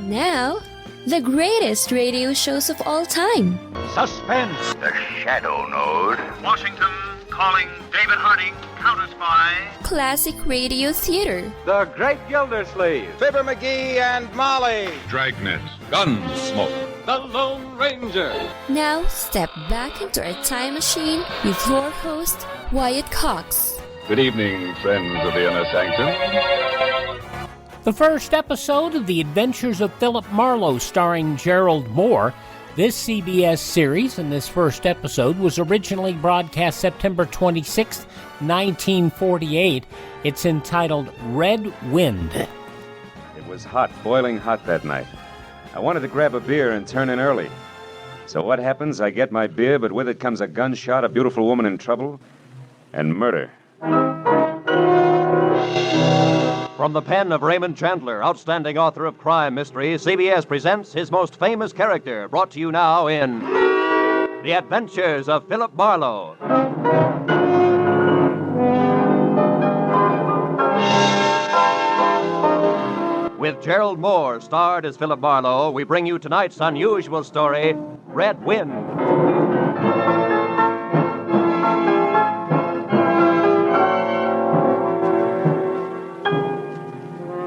Now, the greatest radio shows of all time. Suspense. The Shadow Node. Washington calling David Harding, counter-spy. Classic radio theater. The Great Gildersleeve. Fibber McGee and Molly. Dragnet. Gunsmoke. The Lone Ranger. Now, step back into our time machine with your host, Wyatt Cox. Good evening, friends of the Inner Sanctum. The first episode of The Adventures of Philip Marlowe, starring Gerald Mohr. This CBS series, in this first episode, was originally broadcast September 26, 1948. It's entitled Red Wind. It was hot, boiling hot that night. I wanted to grab a beer and turn in early. So what happens? I get my beer, but with it comes a gunshot, a beautiful woman in trouble, and murder. From the pen of Raymond Chandler, outstanding author of crime mystery, CBS presents his most famous character, brought to you now in The Adventures of Philip Marlowe. With Gerald Mohr starred as Philip Marlowe, we bring you tonight's unusual story, Red Wind.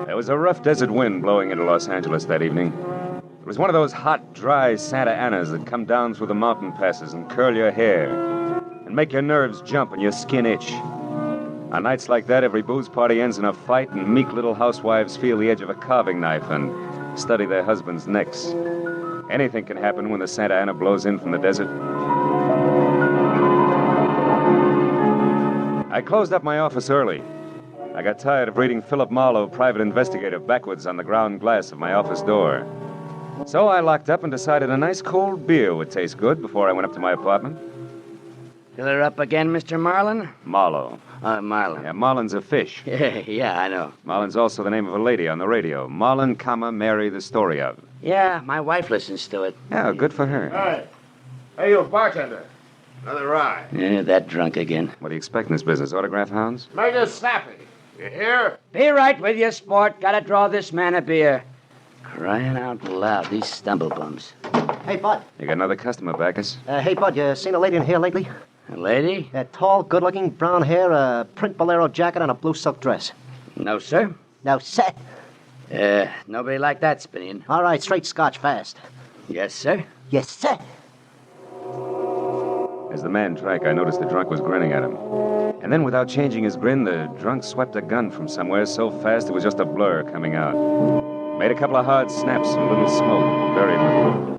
There was a rough desert wind blowing into Los Angeles that evening. It was one of those hot, dry Santa Anas that come down through the mountain passes and curl your hair and make your nerves jump and your skin itch. On nights like that, every booze party ends in a fight, and meek little housewives feel the edge of a carving knife and study their husbands' necks. Anything can happen when the Santa Ana blows in from the desert. I closed up my office early. I got tired of reading Philip Marlowe, private investigator, backwards on the ground glass of my office door. So I locked up and decided a nice cold beer would taste good before I went up to my apartment. Fill her up again, Mr. Marlin? Marlowe. Marlin. Yeah, Marlin's a fish. Yeah, I know. Marlin's also the name of a lady on the radio. Marlin, Mary, the story of. Yeah, my wife listens to it. Yeah, good for her. Hey. Hey, you bartender. Another ride. Yeah, that drunk again. What do you expect in this business? Autograph hounds? Make it snappy. You hear? Be right with you, sport. Gotta draw this man a beer. Crying out loud, these stumblebums. Hey, Bud. You got another customer, Bacchus? Hey, Bud, you seen a lady in here lately? A lady? Tall, good-looking, brown hair, a print bolero jacket, and a blue silk dress. No, sir. No, sir. Nobody like that, Spinian. All right, straight scotch fast. Yes, sir. Yes, sir. As the man drank, I noticed the drunk was grinning at him. And then, without changing his grin, the drunk swept a gun from somewhere so fast it was just a blur coming out. Made a couple of hard snaps and a little smoke. Buried me.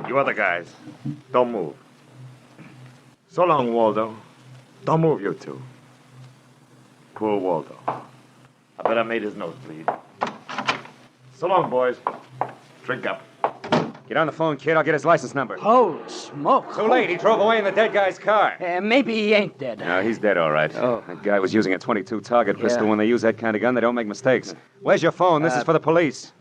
You other guys, don't move. So long, Waldo. Don't move, you two. Poor Waldo. I bet I made his nose bleed. So long, boys. Drink up. Get on the phone, kid. I'll get his license number. Holy smoke. Too late. He drove away in the dead guy's car. Maybe he ain't dead. No, he's dead, all right. Oh. That guy was using a .22 target pistol. Yeah. When they use that kind of gun, they don't make mistakes. Where's your phone? This is for the police.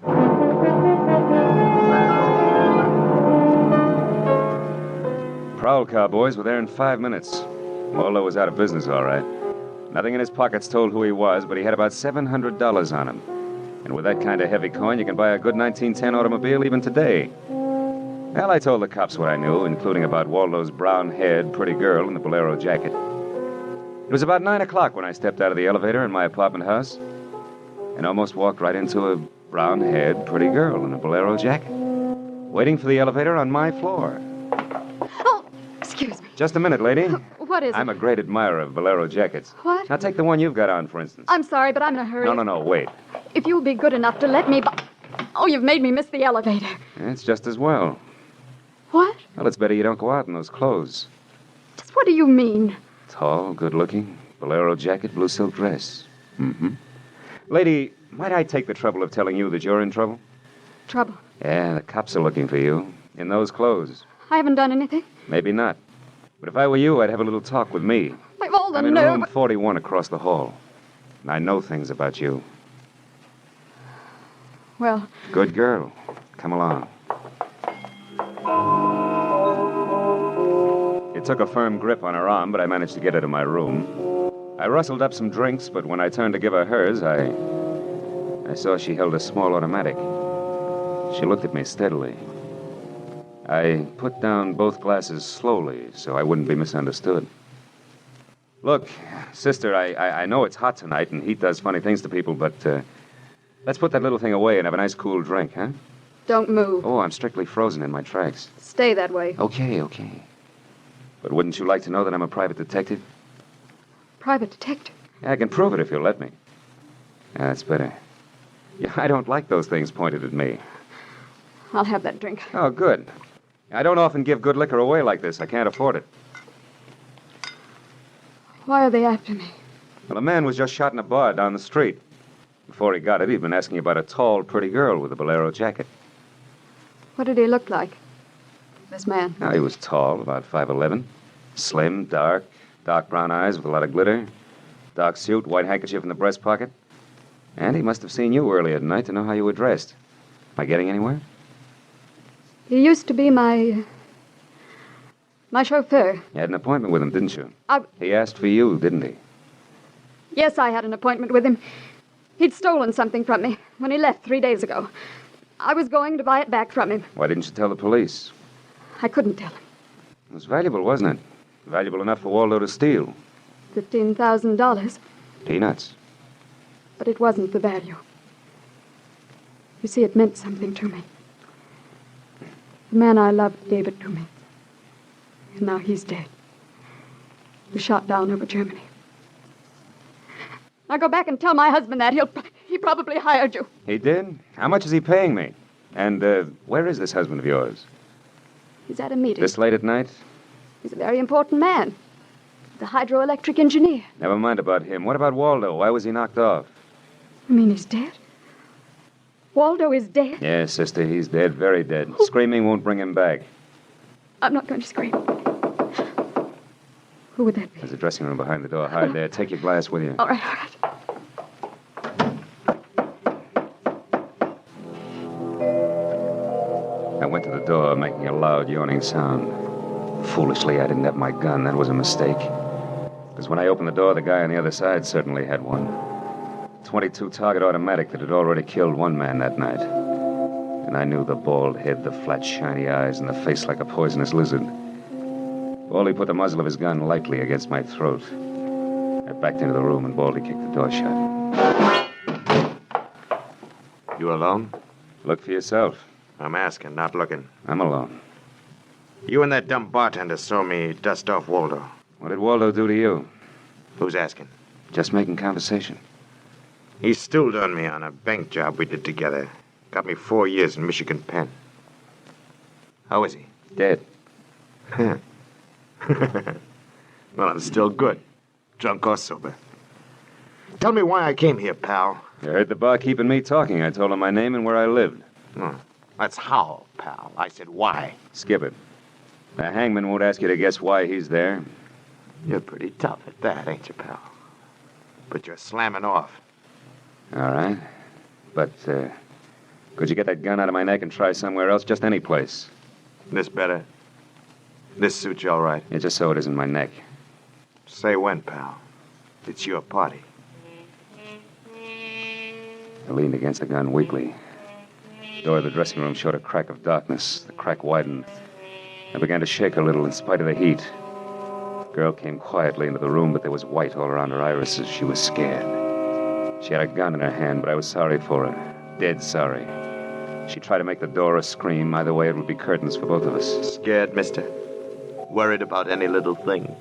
Prowl car boys were there in 5 minutes. Marlowe was out of business, all right. Nothing in his pockets told who he was, but he had about $700 on him. And with that kind of heavy coin, you can buy a good 1910 automobile even today. Well, I told the cops what I knew, including about Waldo's brown-haired, pretty girl in the bolero jacket. It was about 9 o'clock when I stepped out of the elevator in my apartment house and almost walked right into a brown-haired, pretty girl in a bolero jacket, waiting for the elevator on my floor. Oh, excuse me. Just a minute, lady. What is it? I'm a great admirer of bolero jackets. What? Now take the one you've got on, for instance. I'm sorry, but I'm in a hurry. No, wait. If you'll be good enough to let me... Oh, you've made me miss the elevator. It's just as well. What? Well, it's better you don't go out in those clothes. Just what do you mean? Tall, good-looking, bolero jacket, blue silk dress. Mm-hmm. Lady, might I take the trouble of telling you that you're in trouble? Trouble. Yeah, the cops are looking for you. In those clothes. I haven't done anything. Maybe not. But if I were you, I'd have a little talk with me. I've all the I'm in nerve. room 41 across the hall. And I know things about you. Well... Good girl. Come along. It took a firm grip on her arm, but I managed to get her to my room. I rustled up some drinks, but when I turned to give her hers, I I saw she held a small automatic. She looked at me steadily. I put down both glasses slowly so I wouldn't be misunderstood. Look, sister, I know it's hot tonight and heat does funny things to people, but let's put that little thing away and have a nice cool drink, huh? Don't move. Oh, I'm strictly frozen in my tracks. Stay that way. Okay. But wouldn't you like to know that I'm a private detective? Private detective? I can prove it if you'll let me. Yeah, that's better. Yeah, I don't like those things pointed at me. I'll have that drink. Oh, good. I don't often give good liquor away like this. I can't afford it. Why are they after me? Well, a man was just shot in a bar down the street. Before he got it, he'd been asking about a tall, pretty girl with a bolero jacket. What did he look like? This man? Now, he was tall, about 5'11". Slim, dark brown eyes with a lot of glitter. Dark suit, white handkerchief in the breast pocket. And he must have seen you earlier tonight to know how you were dressed. Am I getting anywhere? He used to be my chauffeur. You had an appointment with him, didn't you? I... He asked for you, didn't he? Yes, I had an appointment with him. He'd stolen something from me when he left 3 days ago. I was going to buy it back from him. Why didn't you tell the police? I couldn't tell him. It was valuable, wasn't it? Valuable enough for Waldo to steal. $15,000. Peanuts. But it wasn't the value. You see, it meant something to me. The man I loved gave it to me. And now he's dead. He was shot down over Germany. Now go back and tell my husband that. He probably hired you. He did? How much is he paying me? And where is this husband of yours? He's at a meeting. This late at night? He's a very important man. The hydroelectric engineer. Never mind about him. What about Waldo? Why was he knocked off? You mean he's dead? Waldo is dead? Yes, sister, he's dead, very dead. Screaming won't bring him back. I'm not going to scream. Who would that be? There's a dressing room behind the door. Hide there. Take your glass with you. All right. I went to the door, making a loud, yawning sound. Foolishly, I didn't have my gun. That was a mistake. Because when I opened the door, the guy on the other side certainly had one. 22 target automatic that had already killed one man that night. And I knew the bald head, the flat, shiny eyes, and the face like a poisonous lizard. Baldy put the muzzle of his gun lightly against my throat. I backed into the room, and Baldy kicked the door shut. You alone? Look for yourself. I'm asking, not looking. I'm alone. You and that dumb bartender saw me dust off Waldo. What did Waldo do to you? Who's asking? Just making conversation. He stooled on me on a bank job we did together. Got me 4 years in Michigan Penn. How is he? Dead. Well, I'm still good. Drunk or sober. Tell me why I came here, pal. You heard the barkeep and me talking. I told him my name and where I lived. That's how, pal. I said why. Skip it. The hangman won't ask you to guess why he's there. You're pretty tough at that, ain't you, pal? But you're slamming off. All right. But, could you get that gun out of my neck and try somewhere else? Just any place. This better? This suits you all right? Yeah, just so it isn't my neck. Say when, pal. It's your party. I leaned against the gun weakly. The door of the dressing room showed a crack of darkness. The crack widened. I began to shake a little in spite of the heat. The girl came quietly into the room, but there was white all around her irises. She was scared. She had a gun in her hand, but I was sorry for her. Dead sorry. She tried to make the door a scream. Either way, it would be curtains for both of us. Scared, mister? Worried about any little thing?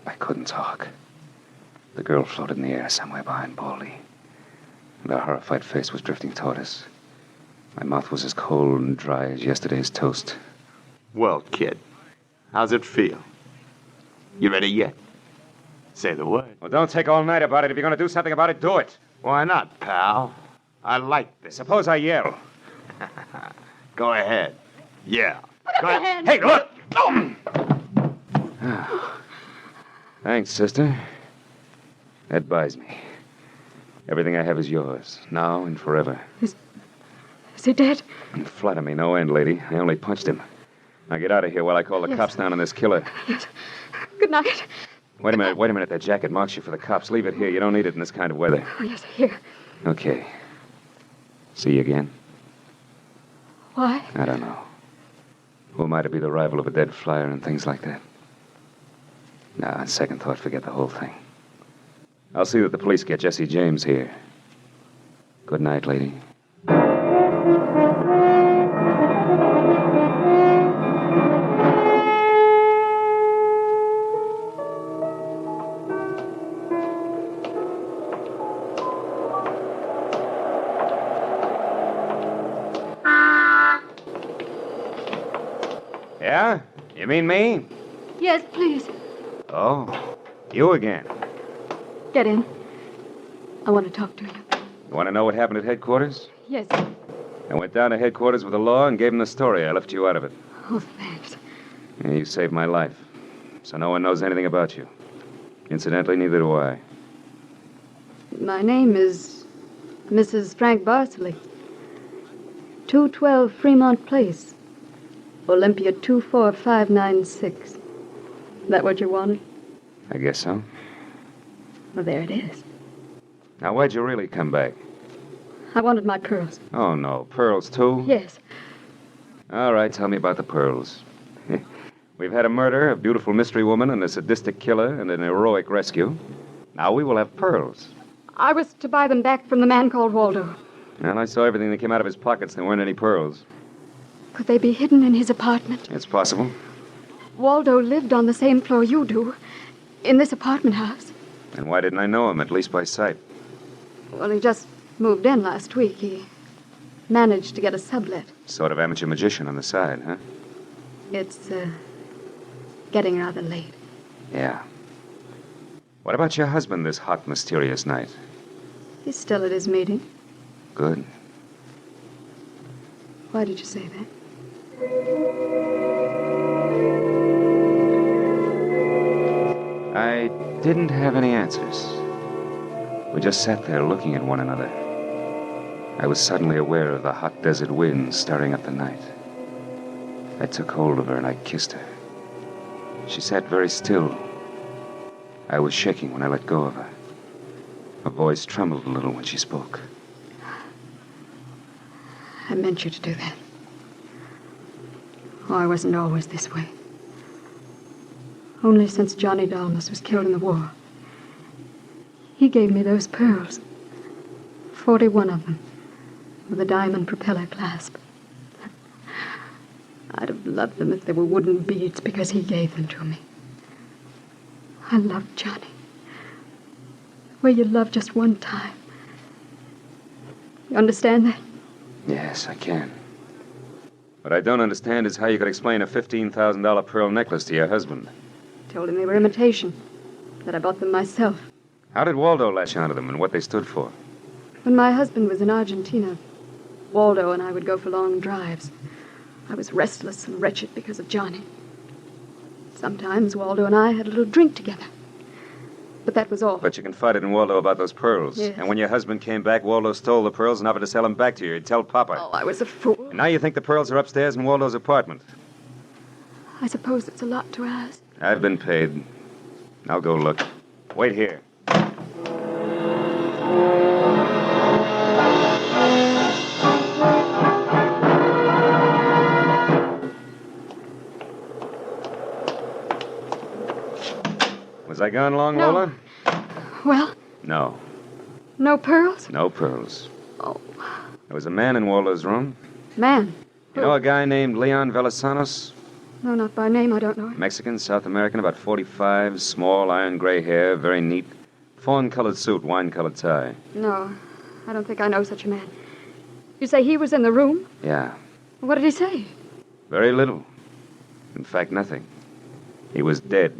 I couldn't talk. The girl floated in the air somewhere behind Baldy. And her horrified face was drifting toward us. My mouth was as cold and dry as yesterday's toast. Well, kid, how's it feel? You ready yet? Say the word. Well, don't take all night about it. If you're going to do something about it, do it. Why not, pal? I like this. Suppose I yell. Go ahead. Yeah. Go ahead. Hey, look! Thanks, sister. That buys me. Everything I have is yours, now and forever. Is he dead? You flatter me no end, lady. I only punched him. Now get out of here while I call the cops down on this killer. Yes. Good night. Wait a minute. That jacket marks you for the cops. Leave it here. You don't need it in this kind of weather. Oh, yes, here. Okay. See you again? Why? I don't know. Who am I to be the rival of a dead flyer and things like that? Nah, on second thought, forget the whole thing. I'll see that the police get Jesse James here. Good night, lady. Yeah? You mean me? Yes, please. Oh, you again. Get in. I want to talk to you. You want to know what happened at headquarters? Yes. I went down to headquarters with the law and gave them the story. I left you out of it. Oh, thanks. Yeah, you saved my life. So no one knows anything about you. Incidentally, neither do I. My name is Mrs. Frank Barsley. 212 Fremont Place. Olympia 24596. That what you wanted? I guess so. Well, there it is. Now, why'd you really come back? I wanted my pearls. Oh, no. Pearls, too? Yes. All right, tell me about the pearls. We've had a murder, a beautiful mystery woman, and a sadistic killer, and an heroic rescue. Now we will have pearls. I was to buy them back from the man called Waldo. And I saw everything that came out of his pockets. There weren't any pearls. Could they be hidden in his apartment? It's possible. Waldo lived on the same floor you do, in this apartment house. And why didn't I know him, at least by sight? Well, he just moved in last week. He managed to get a sublet. Sort of amateur magician on the side, huh? It's, getting rather late. Yeah. What about your husband this hot, mysterious night? He's still at his meeting. Good. Why did you say that? I didn't have any answers. We just sat there looking at one another. I was suddenly aware of the hot desert wind stirring up the night. I took hold of her and I kissed her. She sat very still. I was shaking when I let go of her. Her voice trembled a little when she spoke. I meant you to do that. Oh, I wasn't always this way. Only since Johnny Dalmas was killed in the war. He gave me those pearls. 41 of them. With a diamond propeller clasp. I'd have loved them if they were wooden beads because he gave them to me. I loved Johnny. The way you love just one time. You understand that? Yes, I can. What I don't understand is how you could explain a $15,000 pearl necklace to your husband. Told him they were imitation. That I bought them myself. How did Waldo latch onto them and what they stood for? When my husband was in Argentina, Waldo and I would go for long drives. I was restless and wretched because of Johnny. Sometimes Waldo and I had a little drink together. But that was all. But you confided in Waldo about those pearls. Yes. And when your husband came back, Waldo stole the pearls and offered to sell them back to you. He'd tell Papa. Oh, I was a fool. And now you think the pearls are upstairs in Waldo's apartment. I suppose it's a lot to ask. I've been paid. I'll go look. Wait here. Was I gone long, No. Lola? Well, No. no pearls? No pearls. Oh, There was a man in Waldo's room. man. You know a guy named Leon Velasanos? No, not by name. I don't know him. Mexican, South American, about 45, small, iron gray hair, very neat. Fawn-colored suit, wine-colored tie. No, I don't think I know such a man. You say he was in the room? Yeah, What did he say? very little. In fact, nothing. He was dead.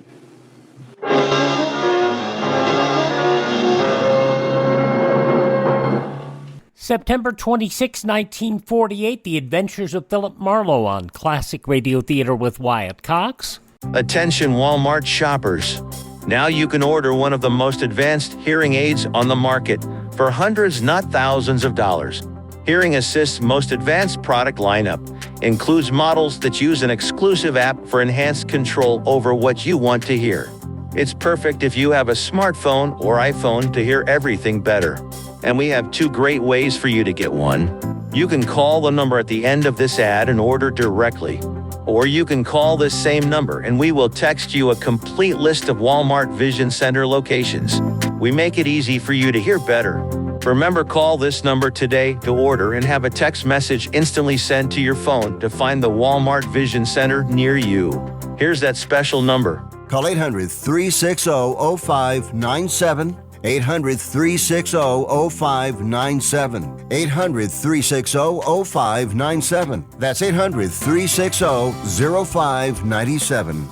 September 26, 1948, The Adventures of Philip Marlowe on Classic Radio Theater with Wyatt Cox. Attention Walmart shoppers. Now you can order one of the most advanced hearing aids on the market for hundreds, not thousands of dollars. Hearing Assist's most advanced product lineup includes models that use an exclusive app for enhanced control over what you want to hear. It's perfect if you have a smartphone or iPhone to hear everything better. And we have two great ways for you to get one. You can call the number at the end of this ad and order directly. Or you can call this same number and we will text you a complete list of Walmart Vision Center locations. We make it easy for you to hear better. Remember, call this number today to order and have a text message instantly sent to your phone to find the Walmart Vision Center near you. Here's that special number. Call 800-360-0597. 800-360-0597. 800-360-0597. That's 800-360-0597.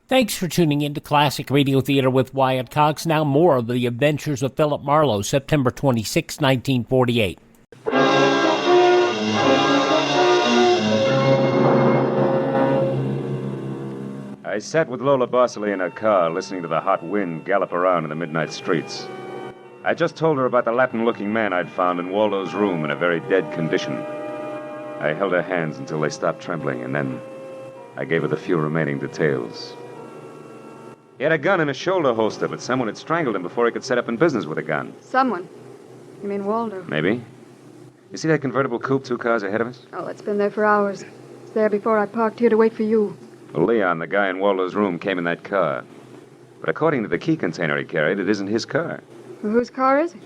Thanks for tuning in to Classic Radio Theater with Wyatt Cox. Now more of The Adventures of Philip Marlowe, September 26, 1948. I sat with Lola Bosley in her car, listening to the hot wind gallop around in the midnight streets. I just told her about the Latin-looking man I'd found in Waldo's room in a very dead condition. I held her hands until they stopped trembling, and then I gave her the few remaining details. He had a gun in a shoulder holster, but someone had strangled him before he could set up in business with a gun. Someone? You mean Waldo? Maybe. You see that convertible coupe 2 cars ahead of us? Oh, it's been there for hours. It's there before I parked here to wait for you. Well, Leon, the guy in Waldo's room, came in that car. But according to the key container he carried, it isn't his car. Well, whose car is it?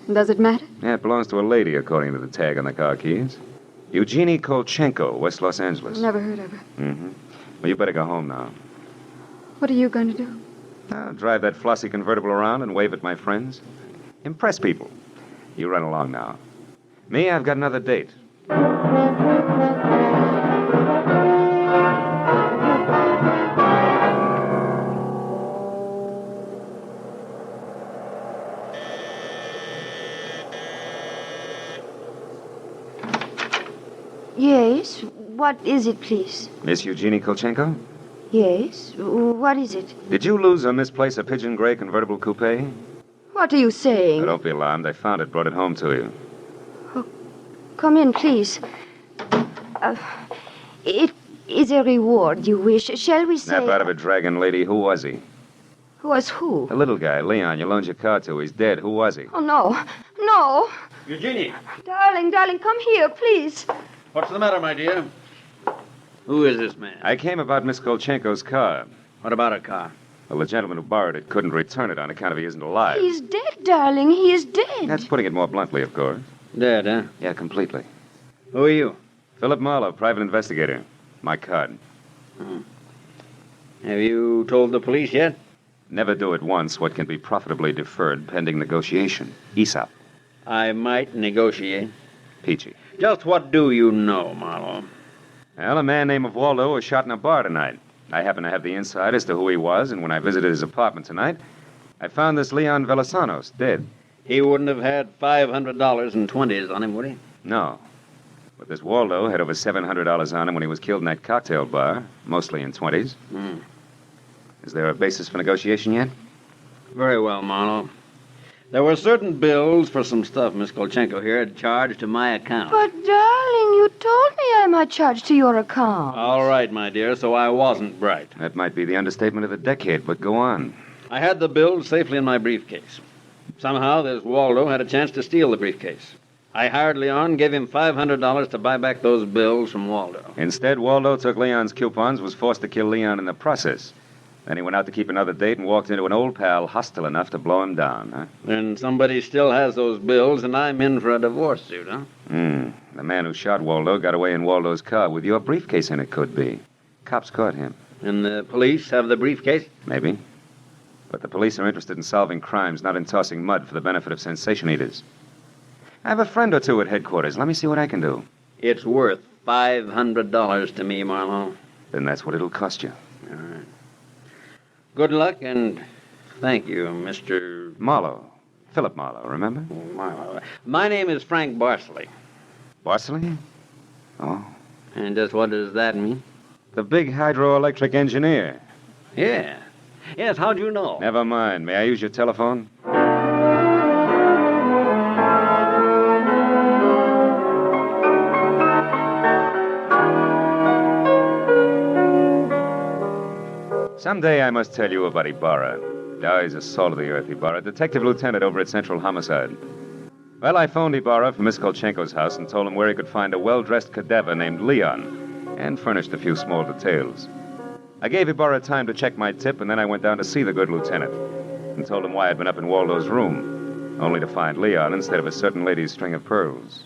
And does it matter? Yeah, it belongs to a lady, according to the tag on the car keys. Eugenie Kolchenko, West Los Angeles. Never heard of her. Mm-hmm. Well, you better go home now. What are you going to do? I'll drive that flossy convertible around and wave at my friends. Impress people. You run along now. Me, I've got another date. Yes? What is it, please? Miss Eugenie Kolchenko? Yes? What is it? Did you lose or misplace a pigeon gray convertible coupe? What are you saying? Oh, don't be alarmed. I found it, brought it home to you. Oh, come in, please. It is a reward you wish. Shall we say... Snap out of it, dragon lady. Who was he? Who was who? The little guy, Leon. You loaned your car to. He's dead. Who was he? Oh, no. No. Eugenie. Darling, come here, please. What's the matter, my dear? Who is this man? I came about Miss Kolchenko's car. What about her car? Well, the gentleman who borrowed it couldn't return it on account of he isn't alive. He's dead, darling. He is dead. That's putting it more bluntly, of course. Dead, huh? Yeah, completely. Who are you? Philip Marlowe, private investigator. My card. Have you told the police yet? Never do at once what can be profitably deferred pending negotiation. Aesop. I might negotiate. Peachy. Just what do you know, Marlowe? Well, a man named Waldo was shot in a bar tonight. I happen to have the inside as to who he was, and when I visited his apartment tonight, I found this Leon Velasanos dead. He wouldn't have had $500 in 20s on him, would he? No. But this Waldo had over $700 on him when he was killed in that cocktail bar, mostly in 20s. Is there a basis for negotiation yet? Very well, Marlowe. There were certain bills for some stuff Miss Kolchenko here had charged to my account. But, darling, you told me I might charge to your account. All right, my dear, so I wasn't bright. That might be the understatement of the decade, but go on. I had the bills safely in my briefcase. Somehow, this Waldo had a chance to steal the briefcase. I hired Leon, gave him $500 to buy back those bills from Waldo. Instead, Waldo took Leon's coupons, was forced to kill Leon in the process. Then he went out to keep another date and walked into an old pal hostile enough to blow him down, huh? And somebody still has those bills, and I'm in for a divorce suit, huh? The man who shot Waldo got away in Waldo's car with your briefcase in it, could be. Cops caught him. And the police have the briefcase? Maybe. But the police are interested in solving crimes, not in tossing mud for the benefit of sensation eaters. I have a friend or two at headquarters. Let me see what I can do. It's worth $500 to me, Marlowe. Then that's what it'll cost you. All right. Good luck, and thank you, Mr... Marlowe. Philip Marlowe, remember? Marlowe. My name is Frank Barsley. Barsley? Oh. And just what does that mean? The big hydroelectric engineer. Yeah. Yes, how'd you know? Never mind. May I use your telephone? Someday I must tell you about Ibarra. He's a soul of the earth, Ibarra. Detective lieutenant over at Central Homicide. Well, I phoned Ibarra from Miss Kolchenko's house and told him where he could find a well-dressed cadaver named Leon, and furnished a few small details. I gave Ibarra time to check my tip, and then I went down to see the good lieutenant and told him why I'd been up in Waldo's room, only to find Leon instead of a certain lady's string of pearls.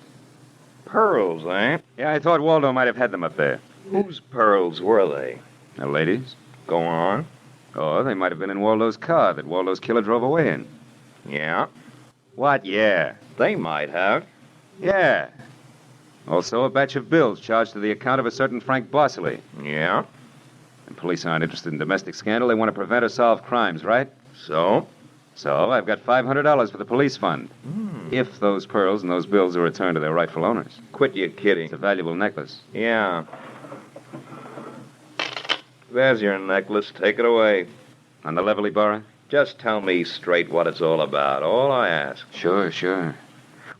Pearls, eh? Yeah, I thought Waldo might have had them up there. Whose pearls were they? The ladies? Go on. Oh, they might have been in Waldo's car that Waldo's killer drove away in. Yeah? What, yeah? They might have. Yeah. Also, a batch of bills charged to the account of a certain Frank Bosley. Yeah? And police aren't interested in domestic scandal. They want to prevent or solve crimes, right? So? So, I've got $500 for the police fund. If those pearls and those bills are returned to their rightful owners. Quit your kidding. It's a valuable necklace. Yeah. There's your necklace. Take it away. On the level, Ibarra? Just tell me straight what it's all about. All I ask. Sure.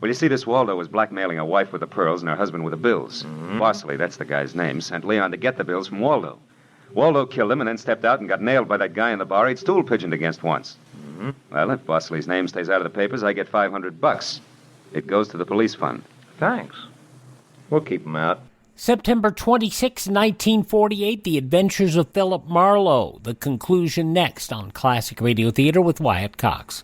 Well, you see, this Waldo was blackmailing a wife with the pearls and her husband with the bills. Bosley, that's the guy's name, sent Leon to get the bills from Waldo. Waldo killed him and then stepped out and got nailed by that guy in the bar he'd stool pigeoned against once. Well, if Bosley's name stays out of the papers, I get $500. It goes to the police fund. Thanks. We'll keep him out. September 26, 1948, The Adventures of Philip Marlowe. The conclusion next on Classic Radio Theater with Wyatt Cox.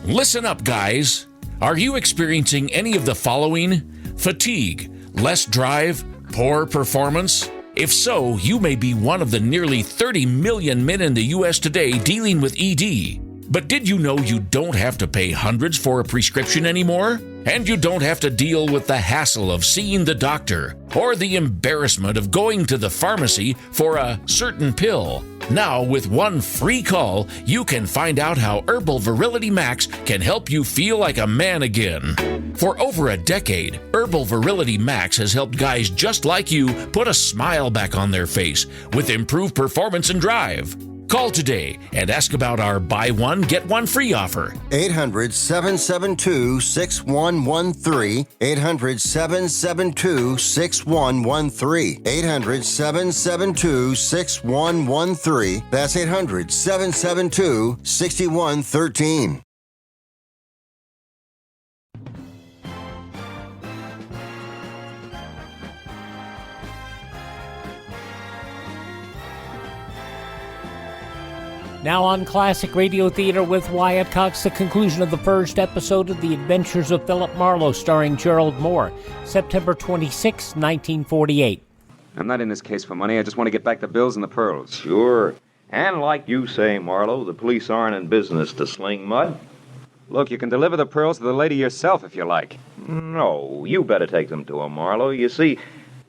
Listen up, guys. Are you experiencing any of the following? Fatigue, less drive, poor performance? If so, you may be one of the nearly 30 million men in the U.S. today dealing with ED. But did you know you don't have to pay hundreds for a prescription anymore? And you don't have to deal with the hassle of seeing the doctor or the embarrassment of going to the pharmacy for a certain pill. Now, with one free call, you can find out how Herbal Virility Max can help you feel like a man again. For over a decade, Herbal Virility Max has helped guys just like you put a smile back on their face with improved performance and drive. Call today and ask about our buy one, get one free offer. 800-772-6113. 800-772-6113. 800-772-6113. That's 800-772-6113. Now on Classic Radio Theater with Wyatt Cox, the conclusion of the first episode of The Adventures of Philip Marlowe, starring Gerald Mohr, September 26, 1948. I'm not in this case for money. I just want to get back the bills and the pearls. Sure. And like you say, Marlowe, the police aren't in business to sling mud. Look, you can deliver the pearls to the lady yourself if you like. No, you better take them to her, Marlowe. You see,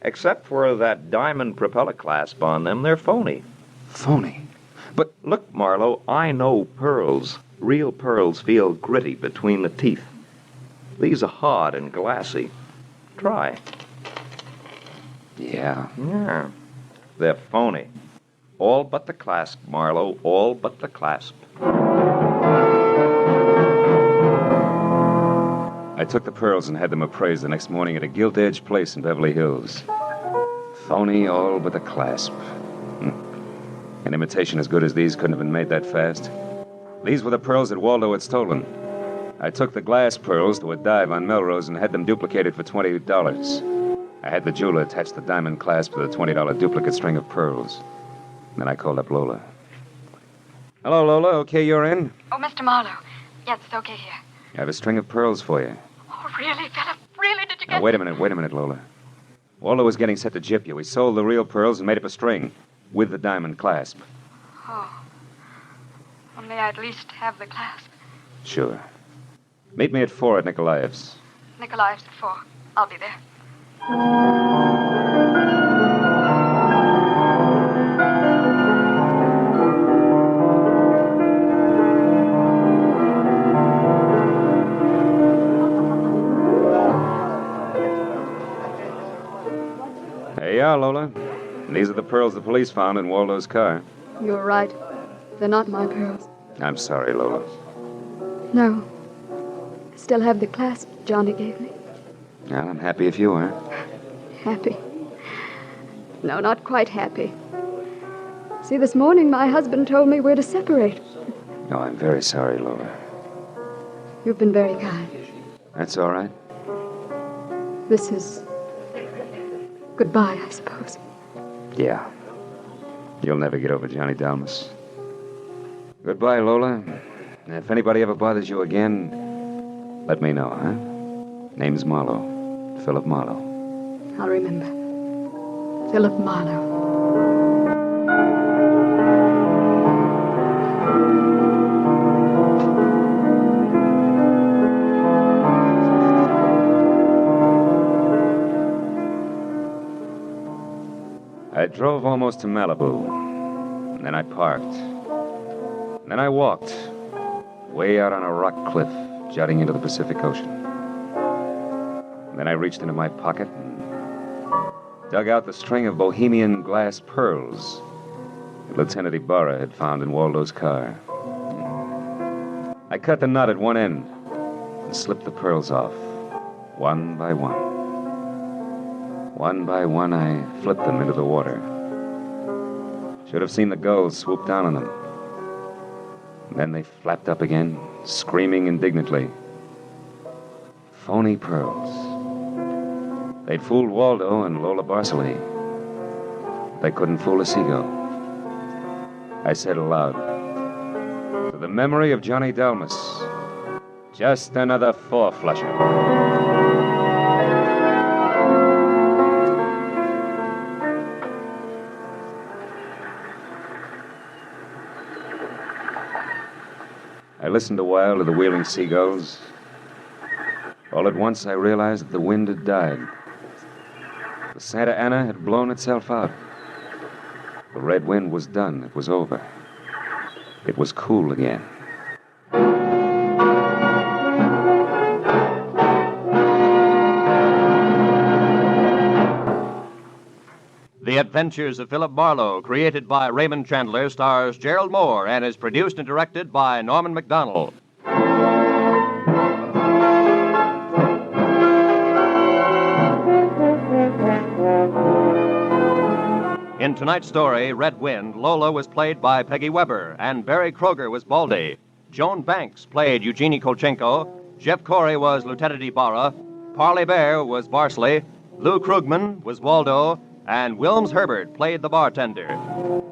except for that diamond propeller clasp on them, they're phony. Phony? But look, Marlowe, I know pearls. Real pearls feel gritty between the teeth. These are hard and glassy. Try. Yeah. They're phony. All but the clasp, Marlowe. All but the clasp. I took the pearls and had them appraised the next morning at a gilt-edged place in Beverly Hills. Phony, all but the clasp. An imitation as good as these couldn't have been made that fast. These were the pearls that Waldo had stolen. I took the glass pearls to a dive on Melrose and had them duplicated for $20. I had the jeweler attach the diamond clasp to the $20 duplicate string of pearls. Then I called up Lola. Hello, Lola. Okay, you're in? Oh, Mr. Marlowe. Yes, it's okay here. I have a string of pearls for you. Oh, really, Philip? Really? Did you get... Now, wait a minute, Lola. Waldo was getting set to gyp you. He sold the real pearls and made up a string with the diamond clasp. Oh. Well, may I at least have the clasp? Sure. Meet me at 4 at Nikolaev's. Nikolaev's at 4. I'll be there. There you are, Lola. These are the pearls the police found in Waldo's car. You're right. They're not my pearls. I'm sorry, Lola. No. I still have the clasp Johnny gave me. Well, I'm happy if you are. Happy. No, not quite happy. See, this morning my husband told me we're to separate. Oh, I'm very sorry, Lola. You've been very kind. That's all right. This is goodbye, I suppose. Yeah. You'll never get over Johnny Dalmas. Goodbye, Lola. And if anybody ever bothers you again, let me know, huh? Name's Marlowe. Philip Marlowe. I'll remember. Philip Marlowe. I drove almost to Malibu, and then I parked. And then I walked, way out on a rock cliff, jutting into the Pacific Ocean. And then I reached into my pocket and dug out the string of Bohemian glass pearls that Lieutenant Ibarra had found in Waldo's car. I cut the knot at one end and slipped the pearls off, one by one. One by one, I flipped them into the water. Should have seen the gulls swoop down on them. And then they flapped up again, screaming indignantly. Phony pearls. They'd fooled Waldo and Lola Barceley. They couldn't fool a seagull. I said aloud, to the memory of Johnny Dalmas, just another four-flusher. I listened a while to the wheeling seagulls. All at once, I realized that the wind had died. The Santa Ana had blown itself out. The red wind was done. It was over. It was cool again. The Adventures of Philip Marlowe, created by Raymond Chandler, stars Gerald Mohr and is produced and directed by Norman MacDonald. In tonight's story, Red Wind, Lola was played by Peggy Weber, and Barry Kroger was Baldy. Joan Banks played Eugenie Kolchenko. Jeff Corey was Lieutenant Ibarra. Parley Bear was Barsley. Lou Krugman was Waldo. And Wilms Herbert played the bartender.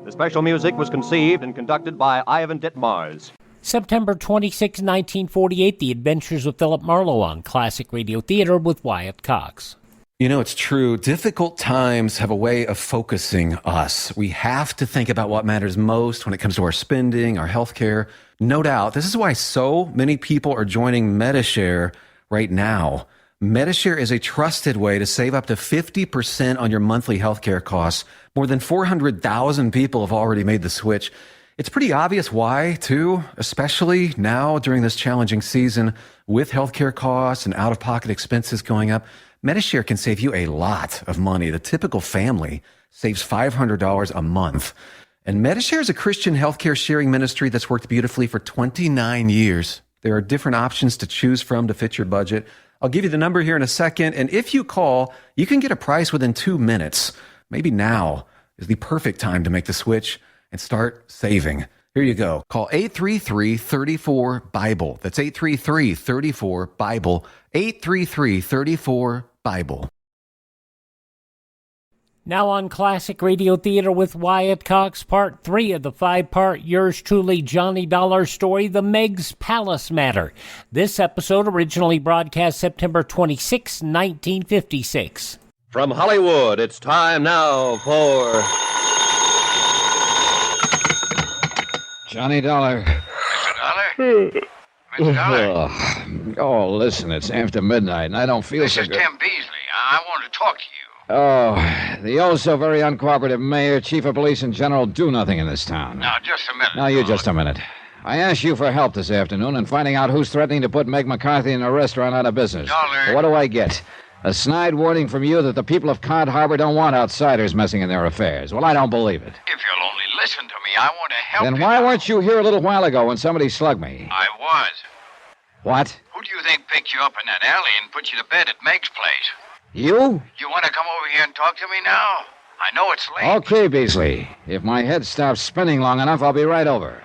The special music was conceived and conducted by Ivan Ditmars. September 26, 1948, The Adventures of Philip Marlowe on Classic Radio Theater with Wyatt Cox. You know, it's true. Difficult times have a way of focusing us. We have to think about what matters most when it comes to our spending, our health care. No doubt. This is why so many people are joining Medi-Share right now. Medi-Share is a trusted way to save up to 50% on your monthly healthcare costs. More than 400,000 people have already made the switch. It's pretty obvious why, too, especially now during this challenging season with healthcare costs and out-of-pocket expenses going up. Medi-Share can save you a lot of money. The typical family saves $500 a month. And Medi-Share is a Christian healthcare sharing ministry that's worked beautifully for 29 years. There are different options to choose from to fit your budget. I'll give you the number here in a second, and if you call, you can get a price within 2 minutes. Maybe now is the perfect time to make the switch and start saving. Here you go. Call 833-34-BIBLE. That's 833-34-BIBLE. 833-34-BIBLE. Now on Classic Radio Theater with Wyatt Cox, Part 3 of the 5-part yours truly Johnny Dollar story, The Meg's Palace Matter. This episode originally broadcast September 26, 1956. From Hollywood, it's time now for... Johnny Dollar. Mr. Dollar? Oh, listen, it's after midnight, and I don't feel This so is good. Tim Beasley. I want to talk to you. Oh, the oh-so-very uncooperative mayor, chief of police, and general do nothing in this town. Now, just a minute. Now, you just a minute. I asked you for help this afternoon in finding out who's threatening to put Meg McCarthy in a restaurant out of business. Dollar. What do I get? A snide warning from you that the people of Cod Harbor don't want outsiders messing in their affairs. Well, I don't believe it. If you'll only listen to me, I want to help you. Then why weren't you here a little while ago when somebody slugged me? I was. What? Who do you think picked you up in that alley and put you to bed at Meg's place? You? You want to come over here and talk to me now? I know it's late. Okay, Beasley. If my head stops spinning long enough, I'll be right over.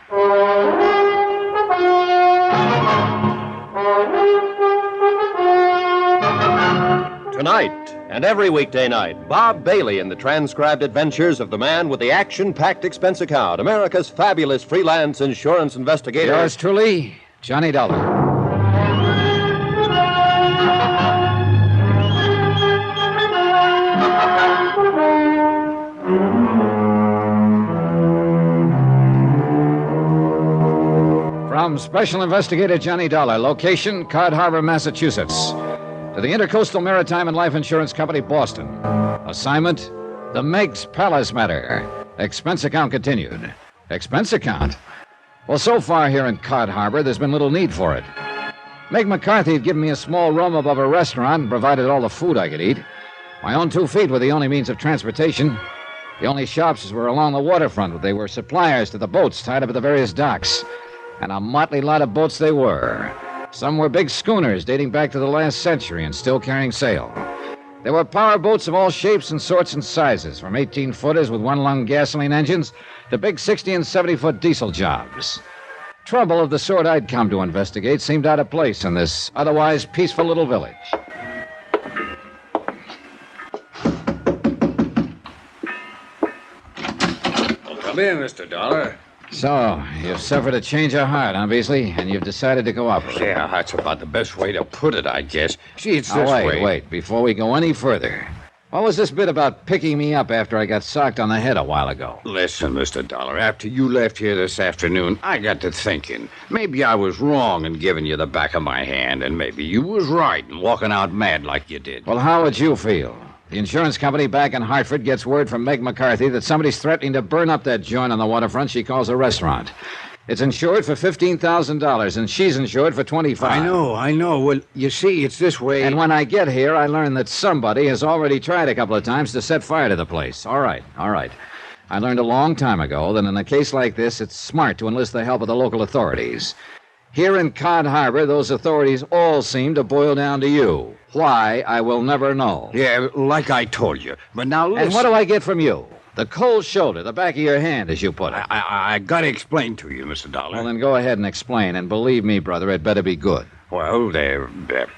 Tonight, and every weekday night, Bob Bailey in the transcribed adventures of the man with the action-packed expense account, America's fabulous freelance insurance investigator. Yours truly, Johnny Dollar. From Special Investigator Johnny Dollar, location, Cod Harbor, Massachusetts. To the Intercoastal Maritime and Life Insurance Company, Boston. Assignment, the Meg's Palace matter. Expense account continued. Expense account? Well, so far here in Cod Harbor, there's been little need for it. Meg McCarthy had given me a small room above a restaurant and provided all the food I could eat. My own 2 feet were the only means of transportation. The only shops were along the waterfront. They were suppliers to the boats tied up at the various docks. And a motley lot of boats they were. Some were big schooners dating back to the last century and still carrying sail. There were power boats of all shapes and sorts and sizes, from 18-footers with one-lung gasoline engines to big 60 and 70-foot diesel jobs. Trouble of the sort I'd come to investigate seemed out of place in this otherwise peaceful little village. Come in, Mr. Dollar. So, you've suffered a change of heart, huh, Beasley? And you've decided to cooperate. Yeah, that's about the best way to put it, I guess. See, it's this way. Wait. Before we go any further, what was this bit about picking me up after I got socked on the head a while ago? Listen, Mr. Dollar, after you left here this afternoon, I got to thinking. Maybe I was wrong in giving you the back of my hand, and maybe you was right in walking out mad like you did. Well, how would you feel? The insurance company back in Hartford gets word from Meg McCarthy that somebody's threatening to burn up that joint on the waterfront she calls a restaurant. It's insured for $15,000, and she's insured for $25,000. I know. Well, you see, it's this way. And when I get here, I learn that somebody has already tried a couple of times to set fire to the place. All right. I learned a long time ago that in a case like this, it's smart to enlist the help of the local authorities. Here in Cod Harbor, those authorities all seem to boil down to you. Why, I will never know. Yeah, like I told you. But now listen. And what do I get from you? The cold shoulder, the back of your hand, as you put it. I gotta explain to you, Mr. Dollar. Well, then go ahead and explain. And believe me, brother, it better be good. Well, there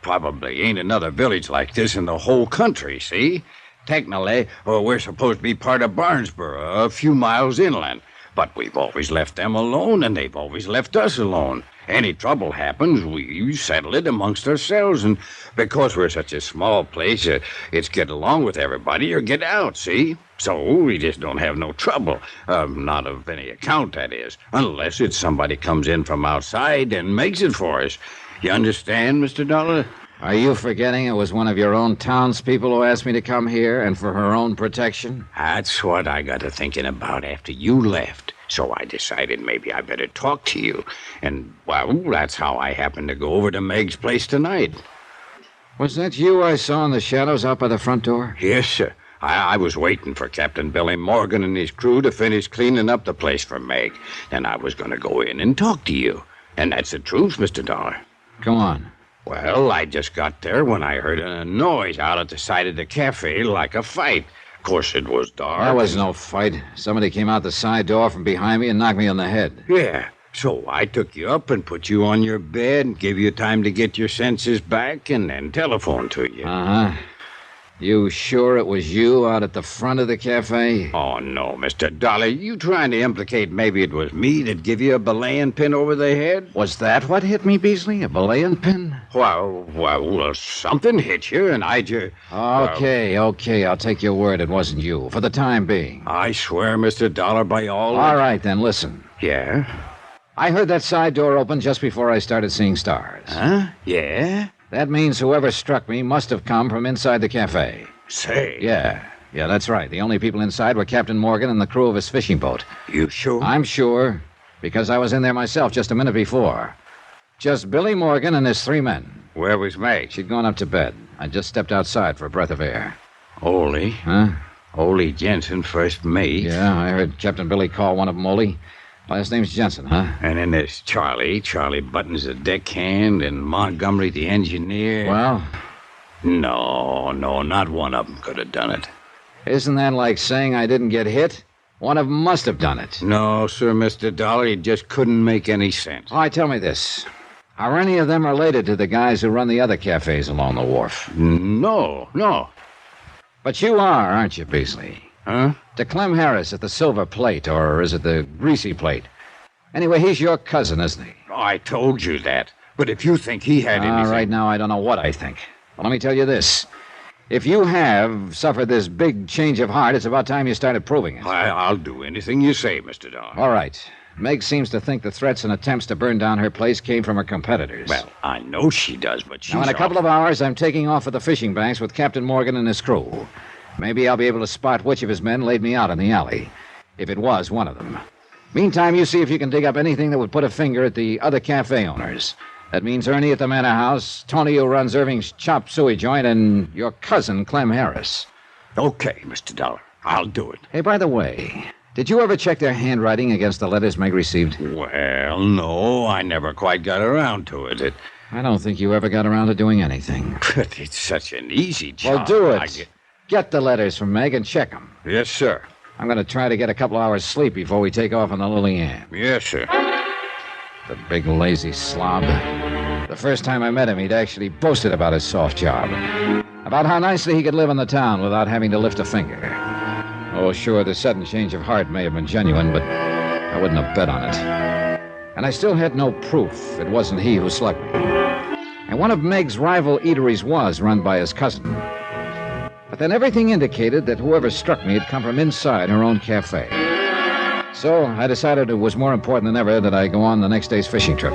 probably ain't another village like this in the whole country, see? Technically, we're supposed to be part of Barnesboro, a few miles inland. But we've always left them alone, and they've always left us alone. Any trouble happens, we settle it amongst ourselves, and because we're such a small place, it's get along with everybody or get out, see? So we just don't have no trouble. Not of any account, that is, unless it's somebody comes in from outside and makes it for us. You understand, Mr. Dollar? Are you forgetting it was one of your own townspeople who asked me to come here, and for her own protection? That's what I got to thinking about after you left. So I decided maybe I better talk to you. And, well, that's how I happened to go over to Meg's place tonight. Was that you I saw in the shadows out by the front door? Yes, sir. I was waiting for Captain Billy Morgan and his crew to finish cleaning up the place for Meg. Then I was going to go in and talk to you. And that's the truth, Mr. Dollar. Go on. Well, I just got there when I heard a noise out at the side of the cafe like a fight. Of course, it was dark. There was no fight. Somebody came out the side door from behind me and knocked me on the head. Yeah. So I took you up and put you on your bed and gave you time to get your senses back and then telephoned to you. Uh-huh. You sure it was you out at the front of the cafe? Oh, no, Mr. Dollar. You trying to implicate maybe it was me that give you a belaying pin over the head? Was that what hit me, Beasley? A belaying pin? Well, something hit you, and I just... Okay. I'll take your word it wasn't you, for the time being. I swear, Mr. Dollar, by all... All right, then, listen. Yeah? I heard that side door open just before I started seeing stars. Huh? Yeah? That means whoever struck me must have come from inside the cafe. Say. Yeah, that's right. The only people inside were Captain Morgan and the crew of his fishing boat. You sure? I'm sure, because I was in there myself just a minute before. Just Billy Morgan and his 3 men. Where was Meg? She'd gone up to bed. I just stepped outside for a breath of air. Ole? Huh? Ole Jensen, first mate. Yeah, I heard Captain Billy call one of them Ole. Last name's Jensen, huh? And then there's Charlie. Charlie Button's the deckhand, and Montgomery the engineer. Well? No, not one of them could have done it. Isn't that like saying I didn't get hit? One of them must have done it. No, sir, Mr. Dollar, he just couldn't make any sense. All right, tell me this. Are any of them related to the guys who run the other cafes along the wharf? No. But you are, aren't you, Beasley? Huh? To Clem Harris at the Silver Plate, or is it the Greasy Plate? Anyway, he's your cousin, isn't he? I told you that. But if you think he had anything... Right now, I don't know what I think. Well, let me tell you this. If you have suffered this big change of heart, it's about time you started proving it. I'll do anything you say, Mr. Dollar. All right. Meg seems to think the threats and attempts to burn down her place came from her competitors. Well, I know she does, but she's... Now, in a couple of hours, I'm taking off for the fishing banks with Captain Morgan and his crew. Maybe I'll be able to spot which of his men laid me out in the alley, if it was one of them. Meantime, you see if you can dig up anything that would put a finger at the other cafe owners. That means Ernie at the Manor House, Tony who runs Irving's Chop Suey joint, and your cousin, Clem Harris. Okay, Mr. Dollar. I'll do it. Hey, by the way, did you ever check their handwriting against the letters Meg received? Well, no, I never quite got around to it. I don't think you ever got around to doing anything. But it's such an easy job. Well, do it. Get the letters from Meg and check them. Yes, sir. I'm going to try to get a couple hours sleep before we take off on the Lily Ann. Yes, sir. The big lazy slob. The first time I met him, he'd actually boasted about his soft job. About how nicely he could live in the town without having to lift a finger. Oh, sure, the sudden change of heart may have been genuine, but I wouldn't have bet on it. And I still had no proof it wasn't he who slugged me. And one of Meg's rival eateries was run by his cousin. But then everything indicated that whoever struck me had come from inside her own cafe. So I decided it was more important than ever that I go on the next day's fishing trip.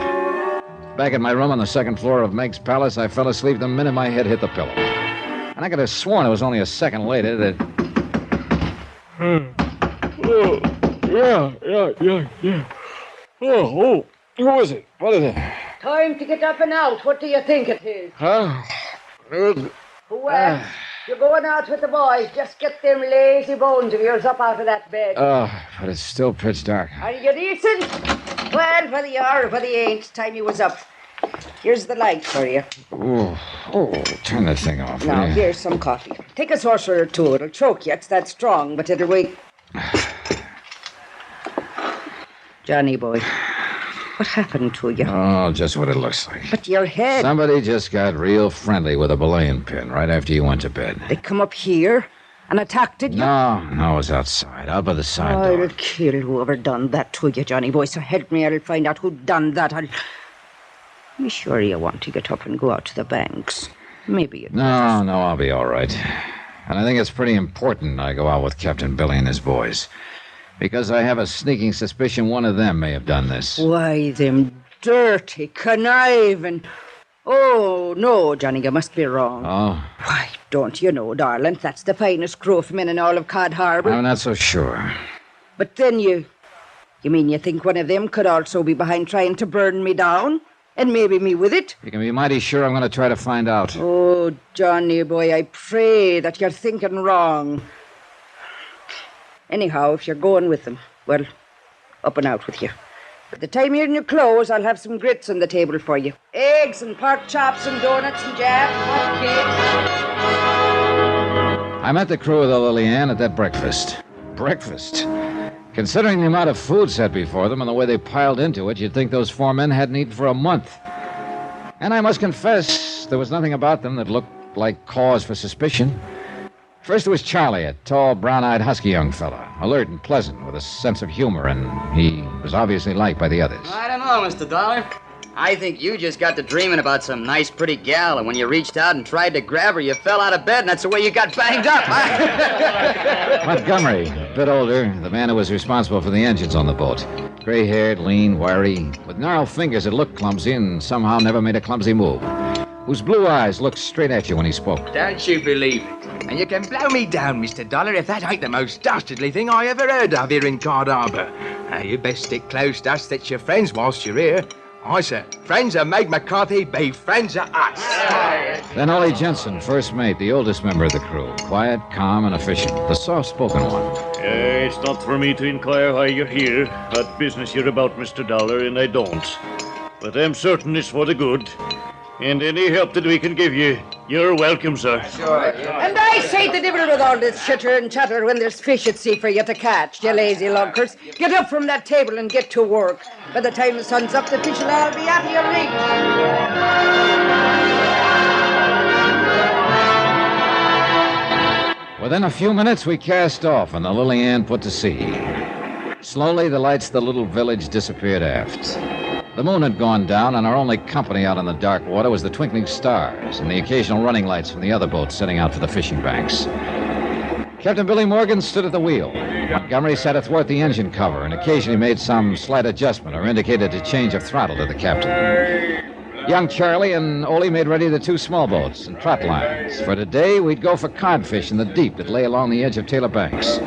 Back at my room on the second floor of Meg's palace, I fell asleep the minute my head hit the pillow. And I could have sworn it was only a second later that... Yeah. Oh, who is it? What is it? Time to get up and out. What do you think it is? Huh? Well, you're going out with the boys. Just get them lazy bones of yours up out of that bed. Oh, but it's still pitch dark. Are you decent? Well, whether you are or whether you ain't, it's time you was up. Here's the light for you. Oh, turn the thing off. Now, here's some coffee. Take a saucer or two. It'll choke you. It's that strong, but it'll wake... Johnny boy, what happened to you? Oh, just what it looks like. But your head... Somebody just got real friendly with a belaying pin right after you went to bed. They come up here and attacked you? No, it was outside, out by the side door. I'll kill whoever done that to you, Johnny boy. So help me, I'll find out who done that. Be sure you want to get up and go out to the banks. Maybe you... No, I'll be all right. And I think it's pretty important I go out with Captain Billy and his boys. Because I have a sneaking suspicion one of them may have done this. Why, them dirty, conniving... Oh, no, Johnny, you must be wrong. Oh? Why, don't you know, darling, that's the finest crew of men in all of Cod Harbor. I'm not so sure. But then you mean you think one of them could also be behind trying to burn me down? And maybe me with it? You can be mighty sure I'm going to try to find out. Oh, Johnny boy, I pray that you're thinking wrong. Anyhow, if you're going with them, well, up and out with you. By the time you're in your clothes, I'll have some grits on the table for you. Eggs and pork chops and donuts and jam and hot cakes. I met the crew of the Lily Ann at that breakfast. Breakfast? Considering the amount of food set before them and the way they piled into it, you'd think those four men hadn't eaten for a month. And I must confess, there was nothing about them that looked like cause for suspicion. First was Charlie, a tall, brown-eyed, husky young fella, alert and pleasant, with a sense of humor, and he was obviously liked by the others. I don't know, Mr. Dollar. I think you just got to dreaming about some nice, pretty gal, and when you reached out and tried to grab her, you fell out of bed, and that's the way you got banged up. Montgomery, a bit older, the man who was responsible for the engines on the boat. Gray-haired, lean, wiry, with gnarled fingers that looked clumsy and somehow never made a clumsy move. Whose blue eyes looked straight at you when he spoke. Don't you believe it? And you can blow me down, Mr. Dollar, if that ain't the most dastardly thing I ever heard of here in Cod Harbor. Now, you best stick close to us that's your friends whilst you're here. I say, friends of Meg McCarthy be friends of us. Then Ollie Jensen, first mate, the oldest member of the crew. Quiet, calm, and efficient. The soft-spoken one. It's not for me to inquire why you're here. What business you're about, Mr. Dollar, and I don't. But I'm certain it's for the good. And any help that we can give you, you're welcome, sir. Sure. And I say the devil with all this chitter and chatter when there's fish at sea for you to catch, you lazy lunkers. Get up from that table and get to work. By the time the sun's up, the fish will all be out of your reach. Within a few minutes, we cast off, and the Lily Ann put to sea. Slowly, the lights of the little village disappeared aft. The moon had gone down, and our only company out on the dark water was the twinkling stars and the occasional running lights from the other boats setting out for the fishing banks. Captain Billy Morgan stood at the wheel. Montgomery sat athwart the engine cover and occasionally made some slight adjustment or indicated a change of throttle to the captain. Young Charlie and Ole made ready the two small boats and trot lines. For today, we'd go for codfish in the deep that lay along the edge of Taylor Banks.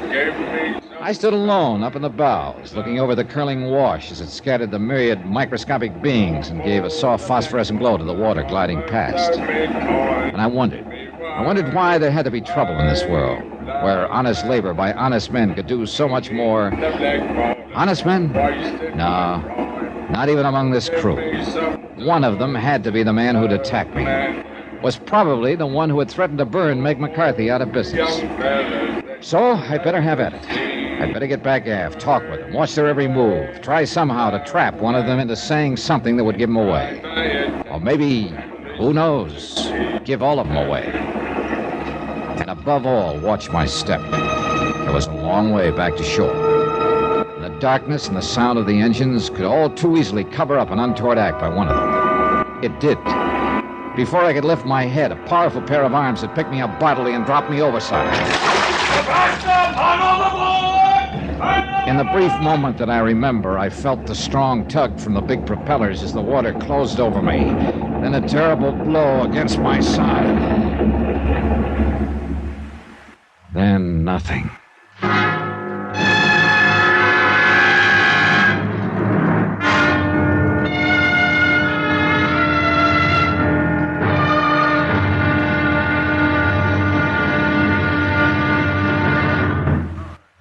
I stood alone up in the bows, looking over the curling wash as it scattered the myriad microscopic beings and gave a soft phosphorescent glow to the water gliding past. And I wondered why there had to be trouble in this world, where honest labor by honest men could do so much more. Honest men? No, not even among this crew. One of them had to be the man who'd attacked me. Was probably the one who had threatened to burn Meg McCarthy out of business. So I'd better have at it. I'd better get back aft, talk with them, watch their every move, try somehow to trap one of them into saying something that would give them away. Or maybe, who knows, give all of them away. And above all, watch my step. There was a long way back to shore. And the darkness and the sound of the engines could all too easily cover up an untoward act by one of them. It did. Before I could lift my head, a powerful pair of arms had picked me up bodily and dropped me overside. In the brief moment that I remember, I felt the strong tug from the big propellers as the water closed over me, then a terrible blow against my side. Then nothing.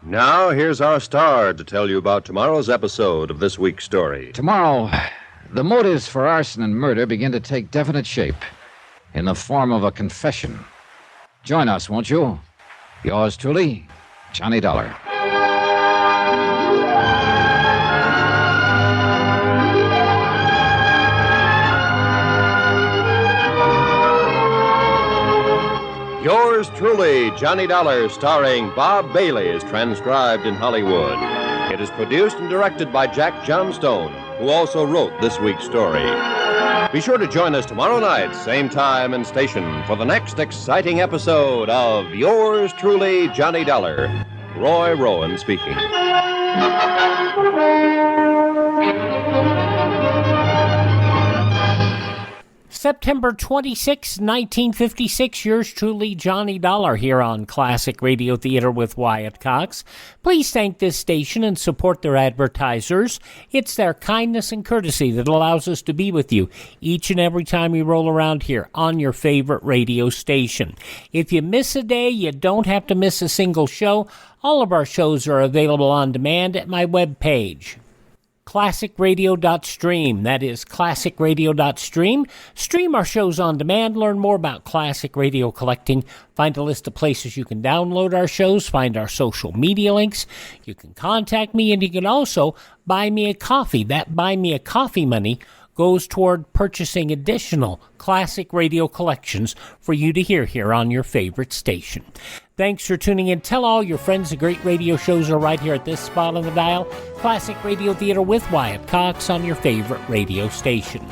Now, here's our star to tell you about tomorrow's episode of this week's story. Tomorrow, the motives for arson and murder begin to take definite shape in the form of a confession. Join us, won't you? Yours truly, Johnny Dollar. Yours truly, Johnny Dollar, starring Bob Bailey, is transcribed in Hollywood. It is produced and directed by Jack Johnstone, who also wrote this week's story. Be sure to join us tomorrow night, same time and station, for the next exciting episode of Yours truly, Johnny Dollar. Roy Rowan speaking. September 26, 1956, yours truly, Johnny Dollar, here on Classic Radio Theater with Wyatt Cox. Please thank this station and support their advertisers. It's their kindness and courtesy that allows us to be with you each and every time we roll around here on your favorite radio station. If you miss a day, you don't have to miss a single show. All of our shows are available on demand at my webpage. ClassicRadio.stream. That is ClassicRadio.stream. Stream our shows on demand. Learn more about classic radio collecting. Find a list of places you can download our shows. Find our social media links. You can contact me, and you can also buy me a coffee. That buy me a coffee money goes toward purchasing additional classic radio collections for you to hear here on your favorite station. Thanks for tuning in. Tell all your friends the great radio shows are right here at this spot on the dial. Classic Radio Theater with Wyatt Cox on your favorite radio station.